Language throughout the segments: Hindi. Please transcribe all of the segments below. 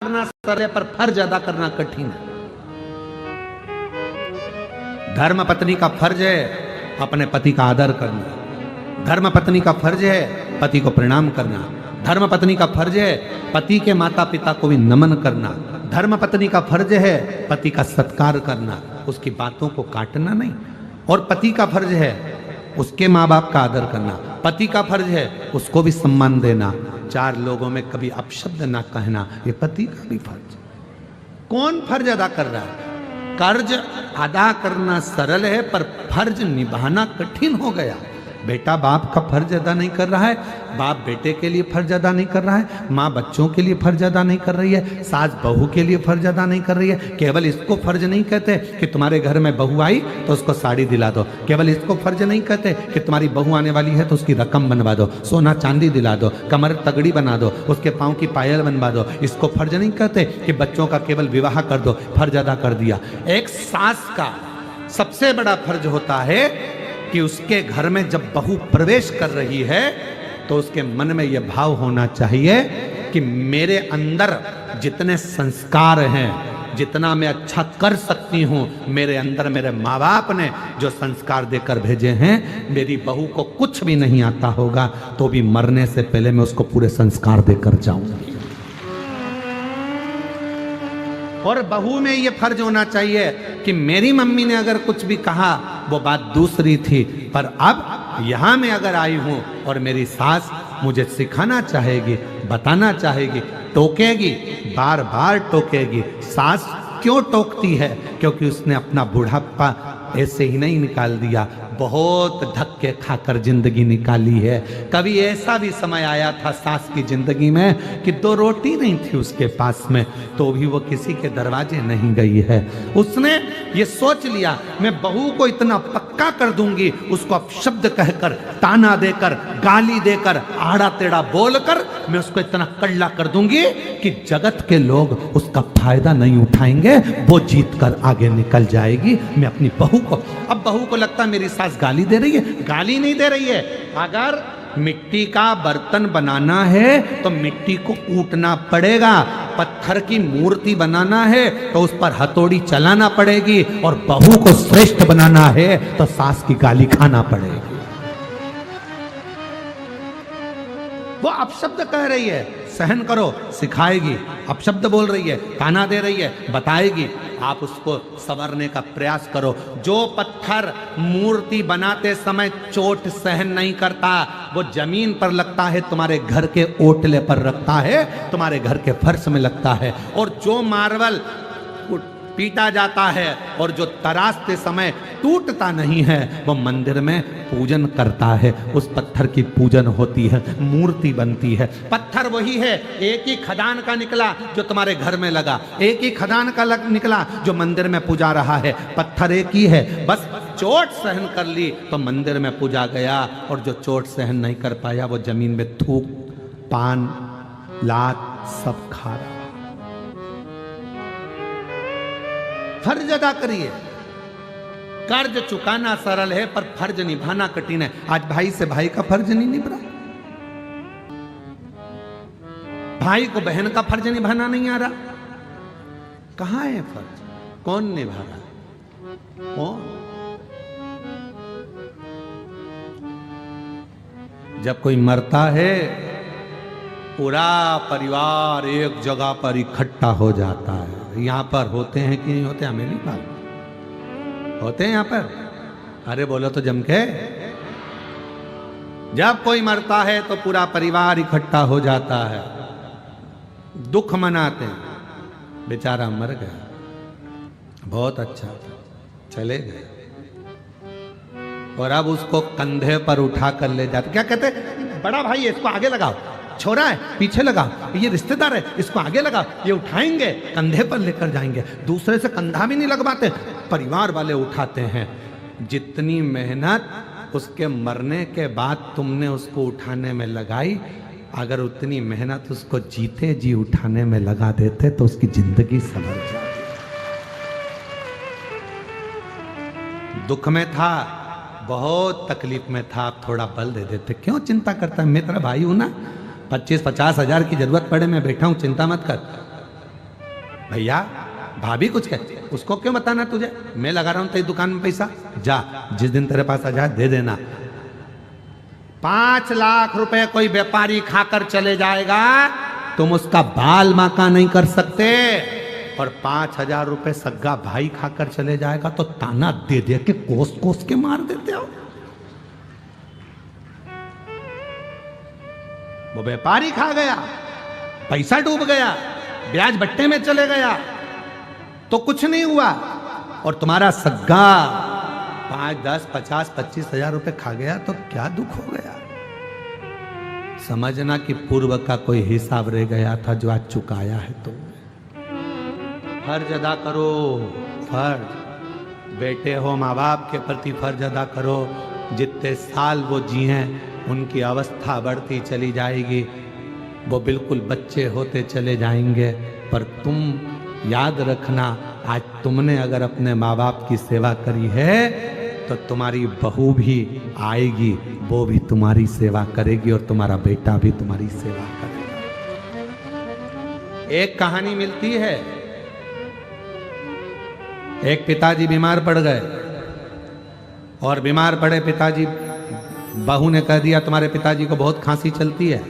करना सरल है पर फर्ज अदा करना कठिन है। धर्म पत्नी का फर्ज है अपने पति का आदर करना। धर्म पत्नी का फर्ज है पति को प्रणाम करना। धर्म पत्नी का फर्ज है पति के माता पिता को भी नमन करना। धर्म पत्नी का फर्ज है पति का सत्कार करना, उसकी बातों को काटना नहीं। और पति का फर्ज है उसके माँ बाप का आदर करना। पति का फर्ज है उसको भी सम्मान देना। चार लोगों में कभी अपशब्द ना कहना, ये पति का भी फर्ज। कौन फर्ज अदा कर रहा है? कर्ज अदा करना सरल है पर फर्ज निभाना कठिन हो गया। बेटा बाप का फर्ज अदा नहीं कर रहा है, बाप बेटे के लिए फर्ज अदा नहीं कर रहा है, माँ बच्चों के लिए फर्ज अदा नहीं कर रही है, सास बहू के लिए फर्ज अदा नहीं कर रही है। केवल इसको फर्ज नहीं कहते कि तुम्हारे घर में बहू आई तो उसको साड़ी दिला दो। केवल इसको फर्ज नहीं कहते कि तुम्हारी बहू आने वाली है तो उसकी रकम बनवा दो, सोना चांदी दिला दो, कमर तगड़ी बना दो, उसके पाँव की पायल बनवा दो। इसको फर्ज नहीं कहते कि बच्चों का केवल विवाह कर दो, फर्ज अदा कर दिया। एक सास का सबसे बड़ा फर्ज होता है कि उसके घर में जब बहू प्रवेश कर रही है तो उसके मन में यह भाव होना चाहिए कि मेरे अंदर जितने संस्कार हैं, जितना मैं अच्छा कर सकती हूं, मेरे अंदर मेरे माँ बाप ने जो संस्कार देकर भेजे हैं, मेरी बहू को कुछ भी नहीं आता होगा तो भी मरने से पहले मैं उसको पूरे संस्कार देकर जाऊंगी। और बहू में ये फर्ज होना चाहिए कि मेरी मम्मी ने अगर कुछ भी कहा वो बात दूसरी थी, पर अब यहां मैं अगर आई हूं और मेरी सास मुझे सिखाना चाहेगी, बताना चाहेगी, टोकेगी, बार बार टोकेगी। सास क्यों टोकती है? क्योंकि उसने अपना बुढ़ापा ऐसे ही नहीं निकाल दिया, बहुत धक्के खाकर जिंदगी निकाली है। कभी ऐसा भी समय आया था सास की जिंदगी में कि 2 रोटी नहीं थी उसके पास में, तो भी वो किसी के दरवाजे नहीं गई है। उसने ये सोच लिया मैं बहू को इतना पक्का कर दूंगी, उसको अपशब्द कहकर, ताना देकर, गाली देकर, आड़ा टेढ़ा बोलकर मैं उसको इतना कड़ला कर दूंगी कि जगत के लोग उसका फायदा नहीं उठाएंगे, वो जीत कर आगे निकल जाएगी। मैं अपनी बहू को, अब बहू को लगता है मेरी सास गाली दे रही है, गाली नहीं दे रही है। अगर मिट्टी का बर्तन बनाना है तो मिट्टी को कूटना पड़ेगा, पत्थर की मूर्ति बनाना है तो उस पर हथौड़ी चलाना पड़ेगी, और बहू को श्रेष्ठ बनाना है तो सास की गाली खाना पड़ेगी। वो अपशब्द कह रही है, सहन करो, सिखाएगी। अपशब्द बोल रही है, ताना दे रही है, बताएगी। आप उसको संवरने का प्रयास करो। जो पत्थर मूर्ति बनाते समय चोट सहन नहीं करता, वो जमीन पर लगता है, तुम्हारे घर के ओटले पर रखता है, तुम्हारे घर के फर्श में लगता है। और जो मार्बल पीटा जाता है और जो तराशते समय टूटता नहीं है, वो मंदिर में पूजन करता है, उस पत्थर की पूजन होती है, मूर्ति बनती है। पत्थर वही है, एक ही खदान का निकला जो तुम्हारे घर में लगा, एक ही खदान का निकला जो मंदिर में पूजा रहा है। पत्थर एक ही है, बस चोट सहन कर ली तो मंदिर में पूजा गया, और जो चोट सहन नहीं कर पाया वो जमीन में थूक, पान, लात सब खा रहा। फर्ज अदा करिए। कर्ज चुकाना सरल है पर फर्ज निभाना कठिन है। आज भाई से भाई का फर्ज नहीं निभ रहा, भाई को बहन का फर्ज निभाना नहीं आ रहा। कहां है फर्ज? कौन निभा रहा? कौन? जब कोई मरता है पूरा परिवार एक जगह पर इकट्ठा हो जाता है। यहां पर होते हैं कि नहीं होते हमें नहीं मालूम, होते हैं यहां पर? अरे बोलो तो जम के। जब कोई मरता है तो पूरा परिवार इकट्ठा हो जाता है, दुख मनाते हैं। बेचारा मर गया, बहुत अच्छा था, चले गए, और अब उसको कंधे पर उठा कर ले जाते। क्या कहते? बड़ा भाई है, इसको आगे लगाओ, छोरा है पीछे लगाओ, ये रिश्तेदार है इसको आगे लगाओ, ये उठाएंगे, कंधे पर लेकर जाएंगे। दूसरे से कंधा भी नहीं लगवाते, परिवार वाले उठाते हैं। जितनी मेहनत उसके मरने के बाद तुमने उसको उठाने में लगाई, अगर उतनी मेहनत उसको जीते जी उठाने में लगा देते तो उसकी जिंदगी संभल जाती। दुख में था, बहुत तकलीफ में था, आप थोड़ा बल दे देते। क्यों चिंता करता है? मैं तेरा भाई हूं ना, 25-50 हजार की जरूरत पड़े मैं बैठा हूं, चिंता मत कर। भैया भाभी कुछ कहती, उसको क्यों बताना तुझे, मैं लगा रहा हूं तेरी दुकान में पैसा, जा जिस दिन तेरे पास आ जाए दे देना। 5 लाख रुपए कोई व्यापारी खाकर चले जाएगा, तुम उसका बाल बांका नहीं कर सकते, और 5,000 रुपए सग्गा भाई खाकर चले जाएगा तो ताना दे दे के कोस कोस के मार देते हो। वो व्यापारी खा गया, पैसा डूब गया, ब्याज बट्टे में चले गया तो कुछ नहीं हुआ, और तुम्हारा सग्गा 5, 10, 50, 25,000 रुपए खा गया तो क्या दुख हो गया। समझना कि पूर्व का कोई हिसाब रह गया था जो आज चुकाया है। तो फर्ज अदा करो, फर्ज, बेटे हो माँ बाप के प्रति फर्ज अदा करो। जितने साल वो जिए उनकी अवस्था बढ़ती चली जाएगी, वो बिल्कुल बच्चे होते चले जाएंगे। पर तुम याद रखना, आज तुमने अगर अपने माँ बाप की सेवा करी है तो तुम्हारी बहू भी आएगी, वो भी तुम्हारी सेवा करेगी, और तुम्हारा बेटा भी तुम्हारी सेवा करेगा। एक कहानी मिलती है, एक पिताजी बीमार पड़ गए, और बीमार पड़े पिताजी, बहू ने कह दिया तुम्हारे पिताजी को बहुत खांसी चलती है,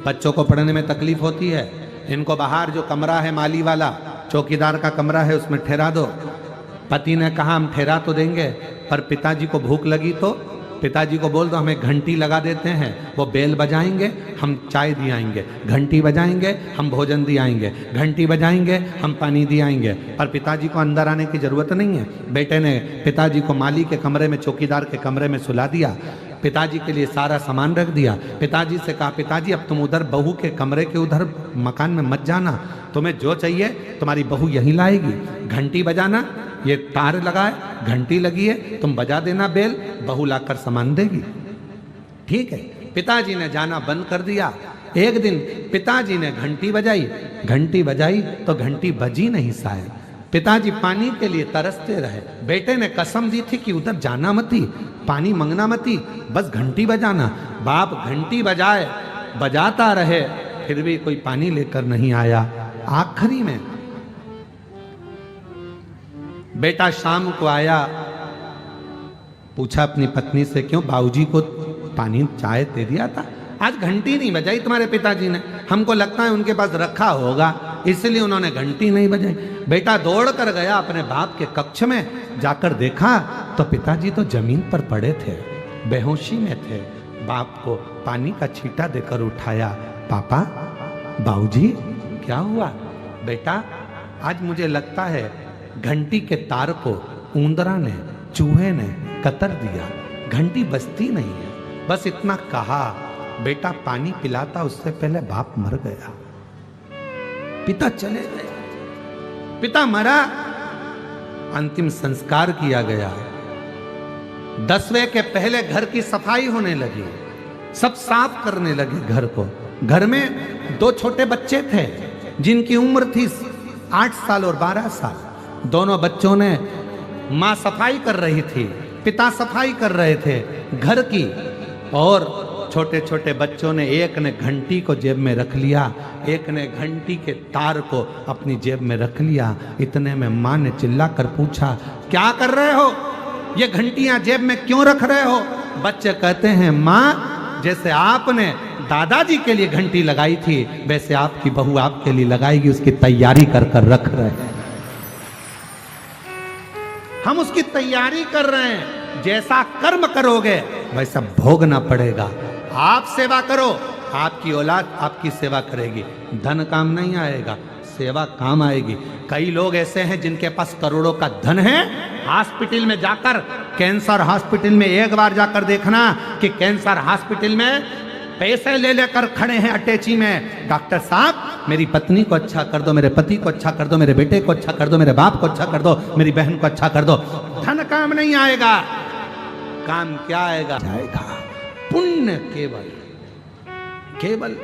बच्चों को पढ़ने में तकलीफ होती है, इनको बाहर जो कमरा है माली वाला चौकीदार का कमरा है उसमें ठहरा दो। पति ने कहा हम ठहरा तो देंगे, पर पिताजी को भूख लगी तो पिताजी को बोल दो हमें घंटी लगा देते हैं, वो बेल बजाएंगे हम चाय दी आएंगे, घंटी बजाएंगे हम भोजन दी आएंगे, घंटी बजाएंगे हम पानी दी आएंगे। पर पिताजी को अंदर आने की जरूरत नहीं है। बेटे ने पिताजी को माली के कमरे में, चौकीदार के कमरे में सुला दिया, पिताजी के लिए सारा सामान रख दिया। पिताजी से कहा पिताजी अब तुम उधर बहू के कमरे के उधर मकान में मत जाना, तुम्हें जो चाहिए तुम्हारी बहू यहीं लाएगी, घंटी बजाना, ये तार लगा है घंटी लगी है तुम बजा देना बेल, बहू लाकर सामान देगी। ठीक है, पिताजी ने जाना बंद कर दिया। एक दिन पिताजी ने घंटी बजाई तो घंटी बजी नहीं शायद। पिताजी पानी के लिए तरसते रहे। बेटे ने कसम दी थी कि उधर जाना मती, पानी मंगना मती, बस घंटी बजाना। बाप घंटी बजाता रहे, फिर भी कोई पानी लेकर नहीं आया। आखिरी में बेटा शाम को आया, पूछा अपनी पत्नी से क्यों बाबूजी को पानी चाय दे दिया था, आज घंटी नहीं बजाई तुम्हारे पिताजी ने, हमको लगता है उनके पास रखा होगा इसलिए उन्होंने घंटी नहीं बजाई। बेटा दौड़ कर गया अपने बाप के कक्ष में, जाकर देखा तो पिताजी तो जमीन पर पड़े थे, बेहोशी में थे। बाप को पानी का छींटा देकर उठाया, पापा बाबूजी क्या हुआ? बेटा आज मुझे लगता है घंटी के तार को ऊंदरा ने, चूहे ने कतर दिया, घंटी बजती नहीं है। बस इतना कहा, बेटा पानी पिलाता उससे पहले बाप मर गया। पिता चले गए, पिता मरा, अंतिम संस्कार किया गया। 10वें के पहले घर की सफाई होने लगी, सब साफ करने लगे घर को। घर में 2 छोटे बच्चे थे जिनकी उम्र थी 8 साल और 12 साल। दोनों बच्चों ने, माँ सफाई कर रही थी, पिता सफाई कर रहे थे घर की, और छोटे छोटे बच्चों ने, एक ने घंटी को जेब में रख लिया, एक ने घंटी के तार को अपनी जेब में रख लिया। इतने में माँ ने चिल्लाकर पूछा, क्या कर रहे हो? ये घंटियां जेब में क्यों रख रहे हो? बच्चे कहते हैं, माँ जैसे आपने दादाजी के लिए घंटी लगाई थी वैसे आपकी बहू आपके लिए लगाएगी, उसकी तैयारी कर कर रख रहे हैं। हम उसकी तैयारी कर रहे हैं, जैसा कर्म करोगे वैसा भोगना पड़ेगा। आप सेवा करो, आपकी औलाद आपकी सेवा करेगी। धन काम नहीं आएगा, सेवा काम आएगी। कई लोग ऐसे हैं जिनके पास करोड़ों का धन है, हॉस्पिटल में जाकर, कैंसर हॉस्पिटल में एक बार जाकर देखना कि कैंसर हॉस्पिटल में पैसे ले लेकर खड़े हैं अटैची में, डॉक्टर साहब मेरी पत्नी को अच्छा कर दो, मेरे पति को अच्छा कर दो, मेरे बेटे को अच्छा कर दो, मेरे बाप को अच्छा कर दो, मेरी बहन को अच्छा कर दो। धन काम नहीं आएगा, काम क्या आएगा? जाएगा पुण्य। केवल केवल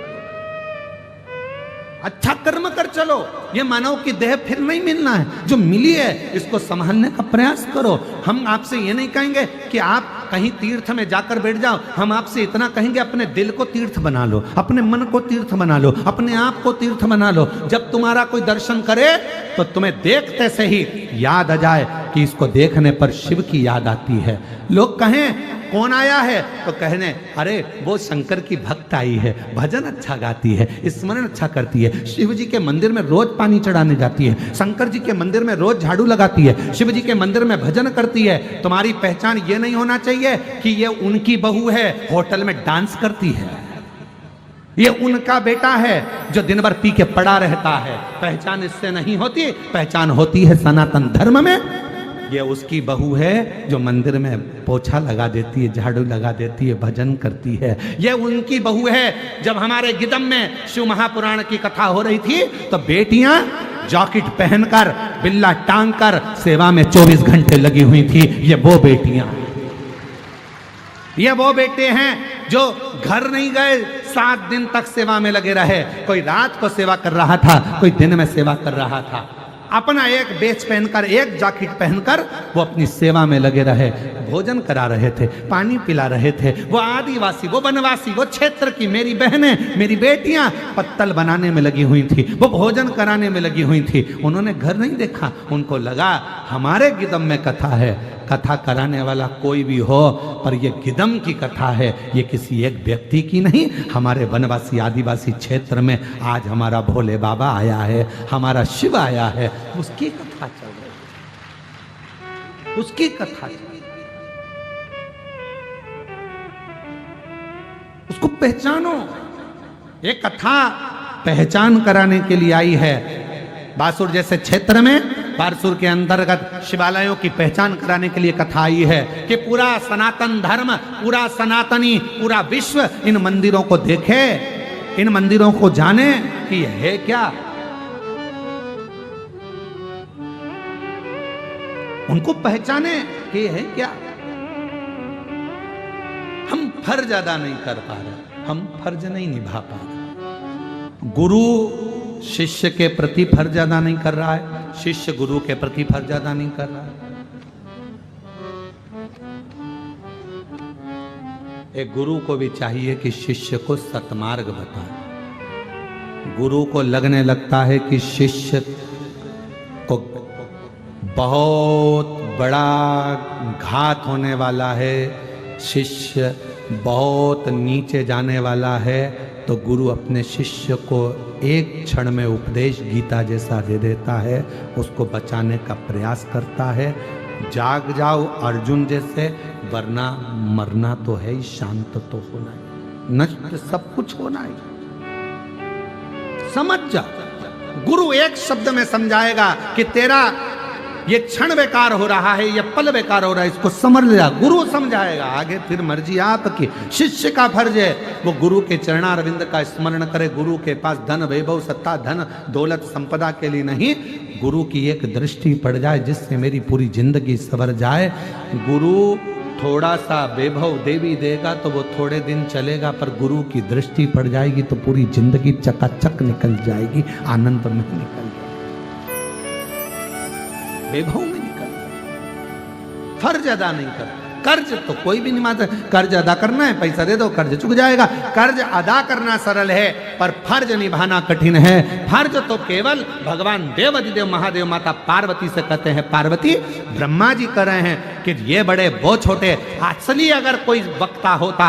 अच्छा कर्म कर चलो। ये मानव की देह फिर नहीं मिलना है, जो मिली है इसको संभालने का प्रयास करो। हम आपसे ये नहीं कहेंगे कि आप कहीं तीर्थ में जाकर बैठ जाओ, हम आपसे इतना कहेंगे अपने दिल को तीर्थ बना लो, अपने मन को तीर्थ बना लो, अपने आप को तीर्थ बना लो। जब तुम्हारा कोई दर्शन करे तो तुम्हें देखते से ही याद आ जाए कि इसको देखने पर शिव की याद आती है। लोग कहें कौन आया है तो कहने अरे वो शंकर की भक्त आई है, भजन अच्छा गाती है, स्मरण अच्छा करती है, शिव जी के मंदिर में रोज पानी चढ़ाने जाती है, शंकर जी के मंदिर में रोज झाड़ू लगाती है, शिव जी के मंदिर में भजन करती है। तुम्हारी पहचान ये नहीं होना चाहिए कि ये उनकी बहू है, होटल में डांस करती है, ये उनका बेटा है जो दिन भर पी के पड़ा रहता है। पहचान इससे नहीं होती, पहचान होती है सनातन धर्म में। ये उसकी बहू है जो मंदिर में पोछा लगा देती है, झाड़ू लगा देती है, भजन करती है। ये उनकी बहू है। जब हमारे गिदम में शिव महापुराण की कथा हो रही थी तो बेटियां जैकेट पहनकर बिल्ला टांग कर सेवा में 24 घंटे लगी हुई थी। ये वो बेटियां, ये वो बेटे हैं जो घर नहीं गए, 7 दिन तक सेवा में लगे रहे। कोई रात को सेवा कर रहा था, कोई दिन में सेवा कर रहा था। अपना एक बेच पहनकर, एक जैकेट पहनकर वो अपनी सेवा में लगे रहे, भोजन करा रहे थे, पानी पिला रहे थे। वो आदिवासी, वो वनवासी, वो क्षेत्र की मेरी बहनें, मेरी बेटियां पत्तल बनाने में लगी हुई थी, वो भोजन कराने में लगी हुई थी। उन्होंने घर नहीं देखा, उनको लगा हमारे गिदम में कथा है। कथा कराने वाला कोई भी हो, पर ये गिदम की कथा है, ये किसी एक व्यक्ति की नहीं। हमारे वनवासी आदिवासी क्षेत्र में आज हमारा भोले बाबा आया है, हमारा शिव आया है, उसकी कथा चल रही है, उसकी कथा चल रही है। उसको पहचानो। ये कथा पहचान कराने के लिए आई है। बासुर जैसे क्षेत्र में, बारसूर के अंतर्गत शिवालयों की पहचान कराने के लिए कथा आई है कि पूरा सनातन धर्म, पूरा सनातनी, पूरा विश्व इन मंदिरों को देखे, इन मंदिरों को जाने कि यह है क्या। उनको पहचाने कि यह है क्या। हम फर्ज अदा नहीं कर पा रहे, हम फर्ज नहीं निभा पा रहे। गुरु शिष्य के प्रति फर्ज अदा नहीं कर रहा है, शिष्य गुरु के प्रति फर्ज अदा नहीं कर रहा है। एक गुरु को भी चाहिए कि शिष्य को सतमार्ग बताए। गुरु को लगने लगता है कि शिष्य को बहुत बड़ा घात होने वाला है, शिष्य बहुत नीचे जाने वाला है, तो गुरु अपने शिष्य को एक क्षण में उपदेश गीता जैसा दे देता है, उसको बचाने का प्रयास करता है। जाग जाओ अर्जुन जैसे, वरना मरना तो है ही, शांत तो होना ही, नष्ट सब कुछ होना ही। समझ जा। गुरु एक शब्द में समझाएगा कि तेरा ये क्षण बेकार हो रहा है, ये पल बेकार हो रहा है, इसको समझ ले। गुरु समझाएगा, आगे फिर मर्जी आपकी। शिष्य का फर्ज है वो गुरु के चरणारविंद का स्मरण करे। गुरु के पास धन वैभव सत्ता धन दौलत संपदा के लिए नहीं, गुरु की एक दृष्टि पड़ जाए जिससे मेरी पूरी जिंदगी सवर जाए। गुरु थोड़ा सा वैभव देवी देगा तो वो थोड़े दिन चलेगा, पर गुरु की दृष्टि पड़ जाएगी तो पूरी जिंदगी चकाचक निकल जाएगी, आनंद में निकल जाएगी, वैभव में निकल। फर्ज अदा नहीं कर। कर्ज तो कोई भी नहीं मानता। कर्ज अदा करना है, पैसा दे दो, कर्ज चुक जाएगा। कर्ज अदा करना सरल है, पर फर्ज निभाना कठिन है। फर्ज तो केवल भगवान देव अधिदेव महादेव माता पार्वती से कहते हैं। पार्वती ब्रह्मा जी कर रहे हैं कि ये बड़े वो छोटे। असली अगर कोई वक्ता होता,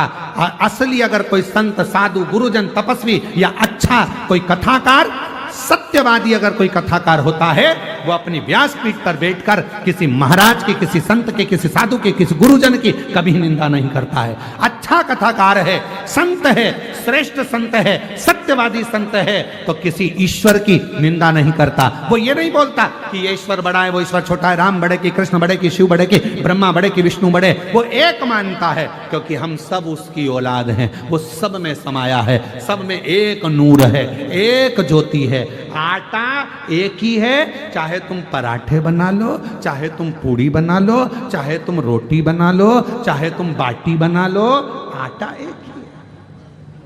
असली अगर कोई संत साधु गुरुजन तपस्वी या अच्छा कोई कथाकार सत्यवादी अगर कोई कथाकार होता है, वो अपनी व्यासपीठ पर बैठकर किसी महाराज की, किसी संत के, किसी साधु के, किसी गुरुजन की कभी निंदा नहीं करता है। अच्छा कथाकार है, संत है, श्रेष्ठ संत है, सत्यवादी संत है, तो किसी ईश्वर की निंदा नहीं करता। वो ये नहीं बोलता कि ये ईश्वर बड़ा है, वो ईश्वर छोटा है, राम बड़े की, कृष्ण बड़े की, शिव बड़े की, ब्रह्मा बड़े की, विष्णु बड़े। वो एक मानता है क्योंकि हम सब उसकी औलाद हैं। वो सब में समाया है, सब में एक नूर है, एक ज्योति है। आटा एक ही है, चाहे तुम पराठे बना लो, चाहे तुम पूड़ी बना लो, चाहे तुम रोटी बना लो, चाहे तुम बाटी बना लो, आटा एक ही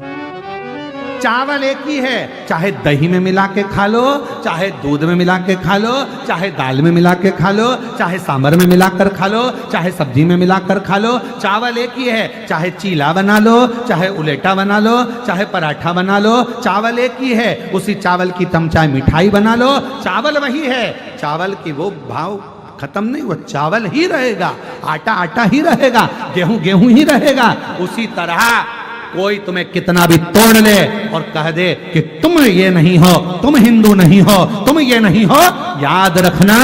है। चावल एक ही है, चाहे दही में मिला के खा लो, चाहे दूध में मिला के खा लो, चाहे दाल में मिला के खा लो, चाहे सांभर में मिलाकर खा लो, चाहे सब्जी में मिलाकर खा लो, चावल एक ही है। चाहे चीला बना लो, चाहे उलेटा बना लो, चाहे पराठा बना लो, चावल एक ही है। उसी चावल की तुम चाहे मिठाई बना लो, चावल वही है। चावल की वो भाव खत्म नहीं, वो चावल ही रहेगा, आटा आटा ही रहेगा, गेहूं गेहूं ही रहेगा। उसी तरह कोई तुम्हें कितना भी तोड़ ले और कह दे कि तुम ये नहीं हो, तुम हिंदू नहीं हो, तुम ये नहीं हो, याद रखना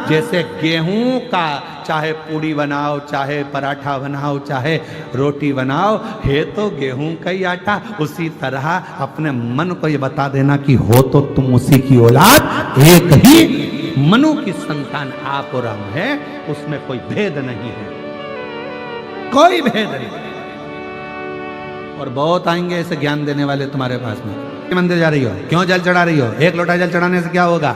जैसे गेहूं का चाहे पूड़ी बनाओ, चाहे पराठा बनाओ, चाहे रोटी बनाओ, है तो गेहूं का ही आटा। उसी तरह अपने मन को ये बता देना कि हो तो तुम उसी की औलाद, एक ही मनु की संतान आप और हम है, उसमें कोई भेद नहीं है, कोई भेद नहीं। और बहुत आएंगे ऐसे ज्ञान देने वाले तुम्हारे पास में। मंदिर जा रही हो, क्यों जल चढ़ा रही हो? एक लोटा जल चढ़ाने से क्या होगा?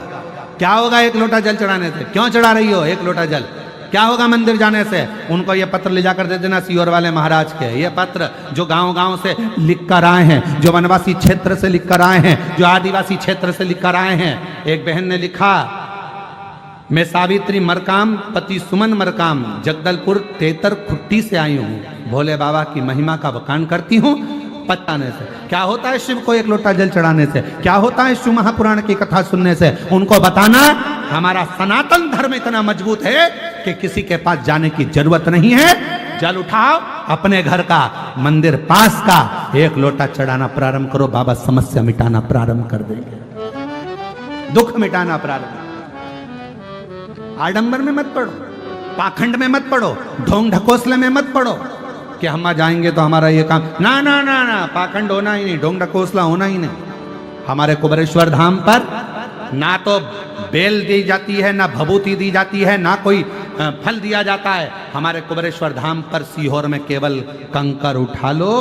क्या होगा एक लोटा जल चढ़ाने से? क्यों चढ़ा रही हो एक लोटा जल? क्या होगा मंदिर जाने से? उनको ये पत्र ले जाकर दे देना सीहोर वाले महाराज के। ये पत्र जो गांव-गांव से लिख कर आए हैं, जो वनवासी क्षेत्र से लिख कर आए हैं, जो आदिवासी क्षेत्र से लिख कर आए हैं। एक बहन ने लिखा, मैं सावित्री मरकाम पति सुमन मरकाम जगदलपुर तेतर खुट्टी से आई हूँ। भोले बाबा की महिमा का वखान करती हूँ। बताने से क्या होता है? शिव को एक लोटा जल चढ़ाने से क्या होता है? शिव महापुराण की कथा सुनने से। उनको बताना हमारा सनातन धर्म इतना मजबूत है कि किसी के पास जाने की जरूरत नहीं है। जल उठाओ, अपने घर का, मंदिर पास का, एक लोटा चढ़ाना प्रारंभ करो, बाबा समस्या मिटाना प्रारंभ कर देंगे, दुख मिटाना प्रारंभ। आडंबर में मत पड़ो, पाखंड में मत पड़ो, ढोंग ढकोसले में मत पड़ो कि हम जाएंगे तो हमारा ये काम। ना ना ना ना, पाखंड होना ही नहीं, ढोंग ढकोसला होना ही नहीं। हमारे कुबेरेश्वर धाम पर ना तो बेल दी जाती है, ना भभूति दी जाती है, ना कोई फल दिया जाता है। हमारे कुबेरेश्वर धाम पर सीहोर में केवल कंकर उठा लो,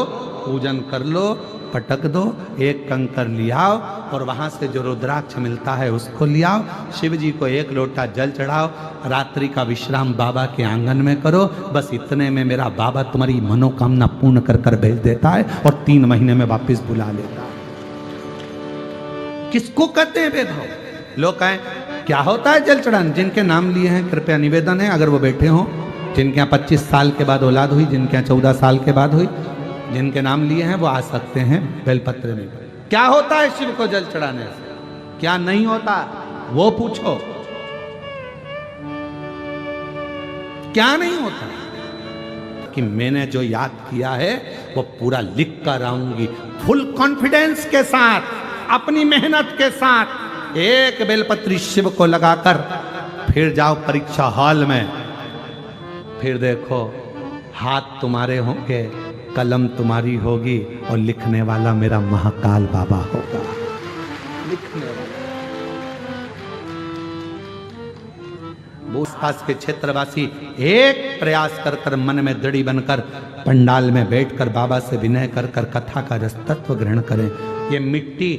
पूजन कर लो, पटक दो, एक कंकर लियाओ और वहां से जो रुद्राक्ष मिलता है उसको लियाओ। शिव जी को एक लोटा जल चढ़ाओ, रात्रि का विश्राम बाबा के आंगन में करो। बस इतने में मेरा बाबा तुम्हारी मनोकामना पूर्ण कर कर भेज देता है और 3 महीने में वापस बुला लेता है। किसको कहते हैं भेदभाव? लोग कहें क्या होता है जल चढ़ाना? जिनके नाम लिए हैं कृपया निवेदन है, अगर वो बैठे हों, जिनके यहाँ 25 साल के बाद औलाद हुई, जिनके यहाँ 14 साल के बाद हुई, जिनके नाम लिए हैं वो आ सकते हैं बेलपत्र में। क्या होता है शिव को जल चढ़ाने से? क्या नहीं होता वो पूछो। क्या नहीं होता कि मैंने जो याद किया है वो पूरा लिख कर आऊंगी, फुल कॉन्फिडेंस के साथ, अपनी मेहनत के साथ। एक बेलपत्री शिव को लगाकर फिर जाओ परीक्षा हॉल में, फिर देखो हाथ तुम्हारे होंगे, कलम तुम्हारी होगी और लिखने वाला मेरा महाकाल बाबा होगा। लिखने वाला आसपास के क्षेत्रवासी एक प्रयास कर कर मन में दृढ़ी बनकर पंडाल में बैठकर बाबा से विनय कर कर कथा का रसतत्व ग्रहण करें। ये मिट्टी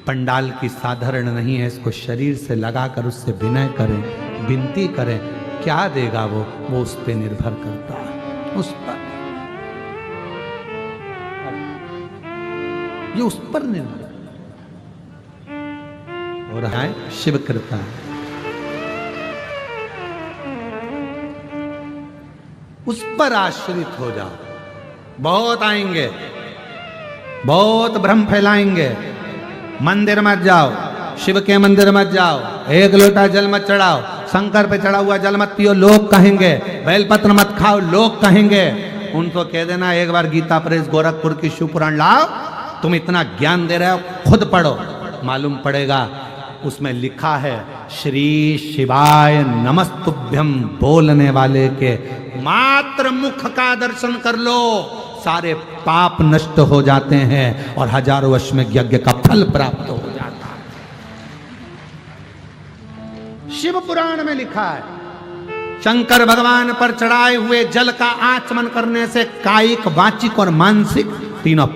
पंडाल की साधारण नहीं है, इसको शरीर से लगाकर उससे विनय करें, विनती करें। क्या देगा वो उस पर निर्भर करता है, उस पर, ये उस पर निर्भर हो रहा है। शिव कृपा है, उस पर आश्रित हो जाओ। बहुत आएंगे, बहुत भ्रम फैलाएंगे। मंदिर मत जाओ, शिव के मंदिर मत जाओ, एक लोटा जल मत चढ़ाओ, शंकर पे चढ़ा हुआ जल मत पियो, लोग कहेंगे। बेलपत्र मत खाओ, लोग कहेंगे। उनको कह देना एक बार गीता प्रेस गोरखपुर की शिव पुराण लाओ, तुम इतना ज्ञान दे रहे हो, खुद पढ़ो, मालूम पड़ेगा। उसमें लिखा है श्री शिवाय नमस्तुभ्यम बोलने वाले के मात्र मुख का दर्शन कर लो, सारे पाप नष्ट हो जाते हैं और हजारों वर्ष में यज्ञ का फल प्राप्त हो जाता है। शिव पुराण में लिखा है शंकर भगवान पर चढ़ाए हुए जल का आचमन करने से कायिक, वाचिक और मानसिक तीनों